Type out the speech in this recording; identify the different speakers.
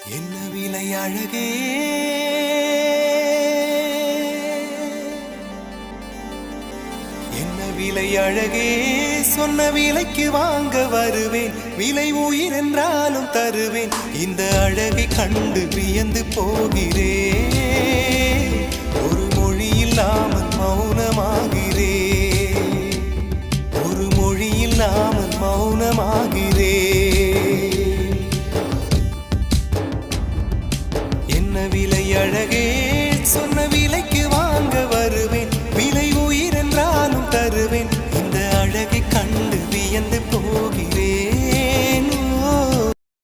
Speaker 1: என்ன விலை அழகே என்ன விலை அழகே சொன்ன விலைக்கு வாங்க வருவேன் விலை உயிர் என்றாலும் தருவேன் இந்த அழகை கண்டு வியந்து போகிறேன் ஒரு மொழி இல்லாமல் மௌனமாகிறேன் ஒரு மொழி இல்லாமல் மௌனமாகிறேன்